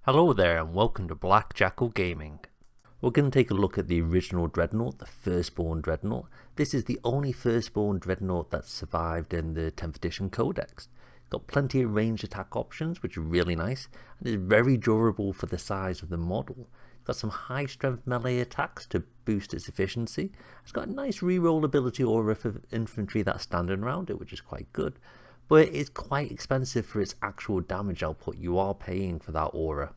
Hello there and welcome to Black Jackal Gaming. We're going to take a look at the original Dreadnought, the Firstborn Dreadnought. This is the only Firstborn Dreadnought that's survived in the 10th edition Codex. Got plenty of ranged attack options, which is really nice, and is very durable for the size of the model. Got some high strength melee attacks to boost its efficiency. It's got a nice reroll ability aura for infantry that's standing around it, which is quite good. But it is quite expensive for its actual damage output. You are paying for that aura.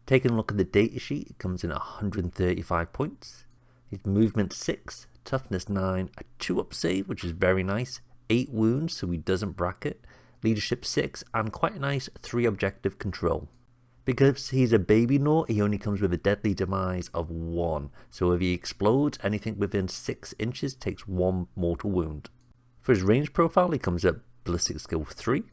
Taking a look at the datasheet, it comes in at 135 points. It's movement 6, toughness 9, a 2-up save, which is very nice, 8 wounds, so he doesn't bracket, leadership 6, and quite a nice 3 objective control. Because he's a baby Nought, he only comes with a deadly demise of 1, so if he explodes, anything within 6 inches takes 1 mortal wound. For his range profile, he comes at ballistic skill 3.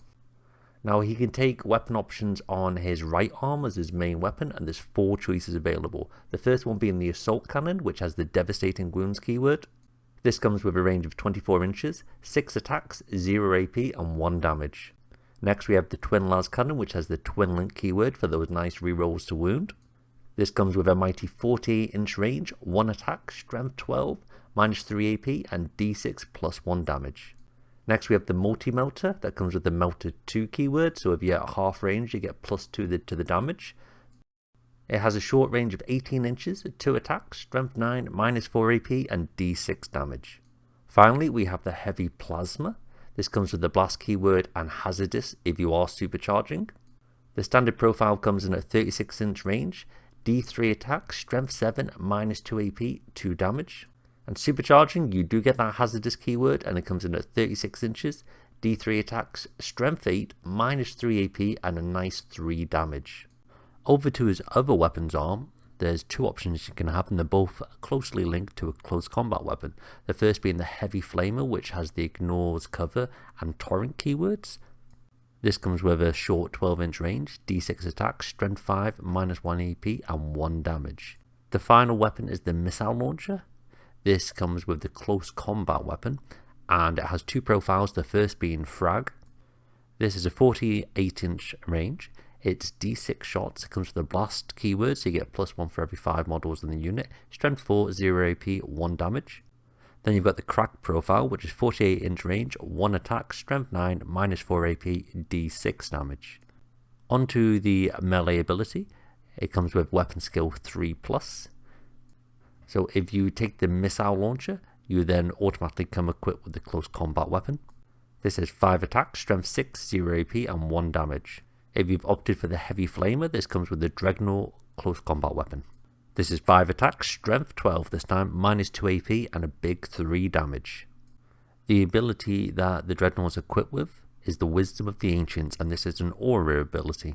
Now he can take weapon options on his right arm as his main weapon, and there's 4 choices available. The first one being the assault cannon, which has the devastating wounds keyword. This comes with a range of 24 inches, 6 attacks, 0 AP and 1 damage. Next we have the twin las cannon, which has the twin link keyword for those nice rerolls to wound. This comes with a mighty 48-inch range, 1 attack, strength 12, minus 3 AP and d6 plus 1 damage. Next we have the multi-melter that comes with the melter 2 keyword, so if you're at half range you get plus 2 to the damage. It has a short range of 18 inches, 2 attacks, strength 9, minus 4 AP and d6 damage. Finally we have the heavy plasma. This comes with the blast keyword and hazardous if you are supercharging. The standard profile comes in at 36-inch range, d3 attack, strength 7, minus 2 AP, 2 damage. And supercharging, you do get that hazardous keyword, and it comes in at 36 inches, d3 attacks, strength 8, minus 3 AP, and a nice 3 damage. Over to his other weapons arm, there's 2 options you can have, and they're both closely linked to a close combat weapon. The first being the heavy flamer, which has the ignores cover and torrent keywords. This comes with a short 12-inch range, d6 attack, strength 5, minus 1 AP, and 1 damage. The final weapon is the missile launcher. This comes with the close combat weapon, and it has 2 profiles, the first being frag. This is a 48-inch range, it's d6 shots, it comes with a blast keyword, so you get plus 1 for every 5 models in the unit, strength 4, 0 AP, 1 damage. Then you've got the crack profile, which is 48-inch range, 1 attack, strength 9, minus 4 AP, d6 damage. Onto the melee ability, it comes with weapon skill 3+. So if you take the missile launcher, you then automatically come equipped with the close combat weapon. This is 5 attacks, strength 6, 0 AP and 1 damage. If you've opted for the heavy flamer, this comes with the Dreadnought close combat weapon. This is 5 attacks, strength 12 this time, minus 2 AP and a big 3 damage. The ability that the Dreadnought is equipped with is the Wisdom of the Ancients, and this is an aura ability.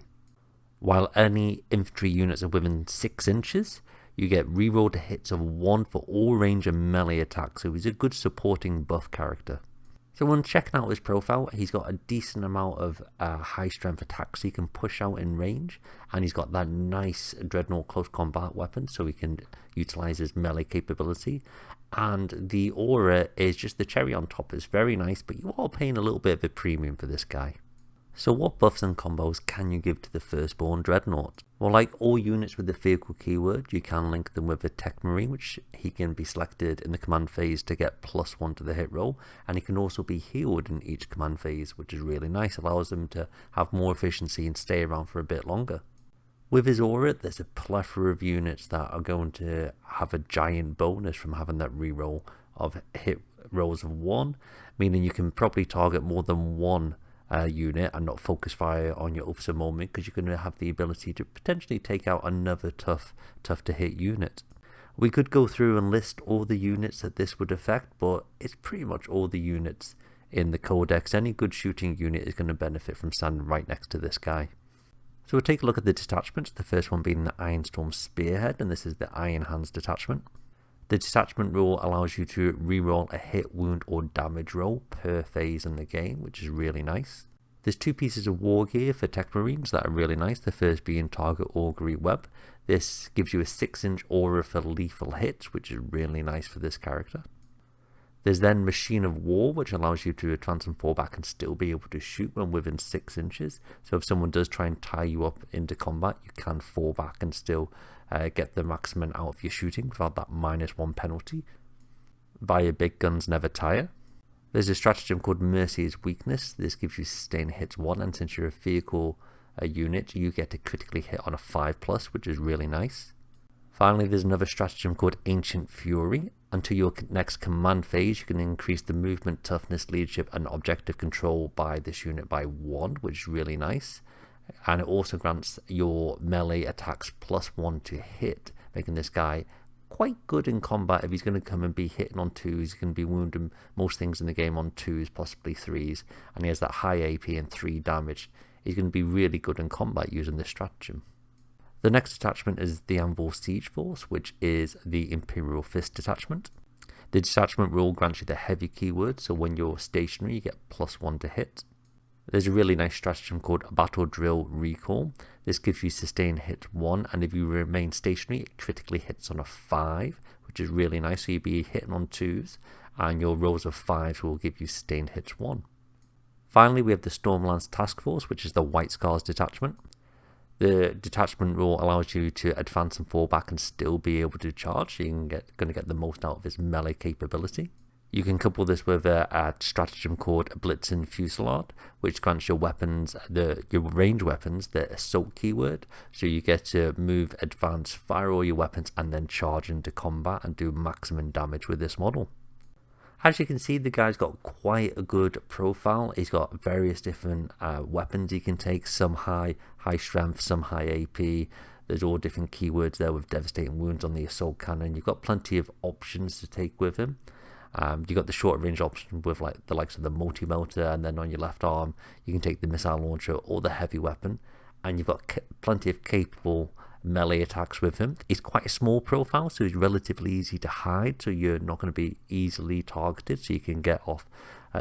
While any infantry units are within 6 inches, you get reroll to hits of 1 for all range and melee attacks, so he's a good supporting buff character. So when checking out his profile, he's got a decent amount of high strength attacks he can push out in range, and he's got that nice Dreadnought close combat weapon, so he can utilize his melee capability. And the aura is just the cherry on top. It's very nice, but you are paying a little bit of a premium for this guy. So what buffs and combos can you give to the Firstborn Dreadnought? Well, like all units with the vehicle keyword, you can link them with a Tech Marine, which he can be selected in the command phase to get plus 1 to the hit roll, and he can also be healed in each command phase, which is really nice, allows him to have more efficiency and stay around for a bit longer. With his aura, there's a plethora of units that are going to have a giant bonus from having that reroll of hit rolls of 1, meaning you can probably target more than 1 unit and not focus fire on your officer moment, because you're going to have the ability to potentially take out another tough to hit unit. We could go through and list all the units that this would affect, but it's pretty much all the units in the codex. Any good shooting unit is going to benefit from standing right next to this guy. So we'll take a look at the detachments, the first one being the Ironstorm Spearhead, and this is the Iron Hands detachment. The detachment rule allows you to reroll a hit, wound or damage roll per phase in the game, which is really nice. There's 2 pieces of war gear for Tech Marines that are really nice, the first being Target Augury Web. This gives you a 6-inch aura for lethal hits, which is really nice for this character. There's then Machine of War, which allows you to advance and fall back and still be able to shoot when within 6 inches. So if someone does try and tie you up into combat, you can fall back and still get the maximum out of your shooting without that -1 penalty. Via Big Guns Never Tire. There's a stratagem called Mercy's Weakness. This gives you sustained hits 1, and since you're a vehicle unit, you get to critically hit on a 5+, which is really nice. Finally, there's another stratagem called Ancient Fury. Until your next command phase, you can increase the movement, toughness, leadership, and objective control by this unit by 1, which is really nice. And it also grants your melee attacks +1 to hit, making this guy quite good in combat. If he's going to come and be hitting on 2s, he's going to be wounding most things in the game on 2s, possibly 3s, and he has that high AP and 3 damage. He's going to be really good in combat using this stratagem. The next detachment is the Anvil Siege Force, which is the Imperial Fist detachment. The detachment rule grants you the heavy keyword, so when you're stationary you get +1 to hit. There's a really nice stratagem called Battle Drill Recall. This gives you sustained hit 1, and if you remain stationary it critically hits on a 5, which is really nice, so you'll be hitting on 2s, and your rolls of 5s will give you sustained hits 1. Finally, we have the Stormlance Task Force, which is the White Scars detachment. The detachment rule allows you to advance and fall back and still be able to charge, so you're going to get the most out of its melee capability. You can couple this with a stratagem called Blitzen Fusillade, which grants your weapons, your range weapons, the assault keyword, so you get to move, advance, fire all your weapons, and then charge into combat and do maximum damage with this model. As you can see, the guy's got quite a good profile. He's got various different weapons he can take, some high strength, some high AP. There's all different keywords there with devastating wounds on the assault cannon. You've got plenty of options to take with him. You've got the short range option with like the likes of the multi-melter, and then on your left arm you can take the missile launcher or the heavy weapon, and you've got plenty of capable melee attacks with him. He's quite a small profile, so he's relatively easy to hide, so you're not going to be easily targeted, so you can get off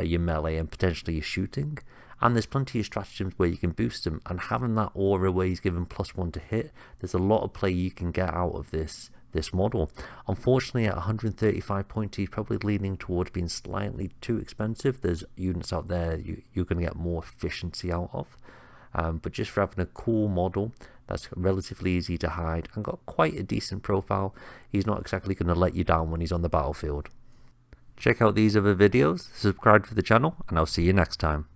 your melee and potentially your shooting. And there's plenty of stratagems where you can boost him, and having that aura where he's given +1 to hit, there's a lot of play you can get out of this model. Unfortunately, at 135 points, he's probably leaning towards being slightly too expensive. There's units out there you're going to get more efficiency out of. But just for having a cool model that's relatively easy to hide and got quite a decent profile, he's not exactly going to let you down when he's on the battlefield. Check out these other videos, subscribe to the channel, and I'll see you next time.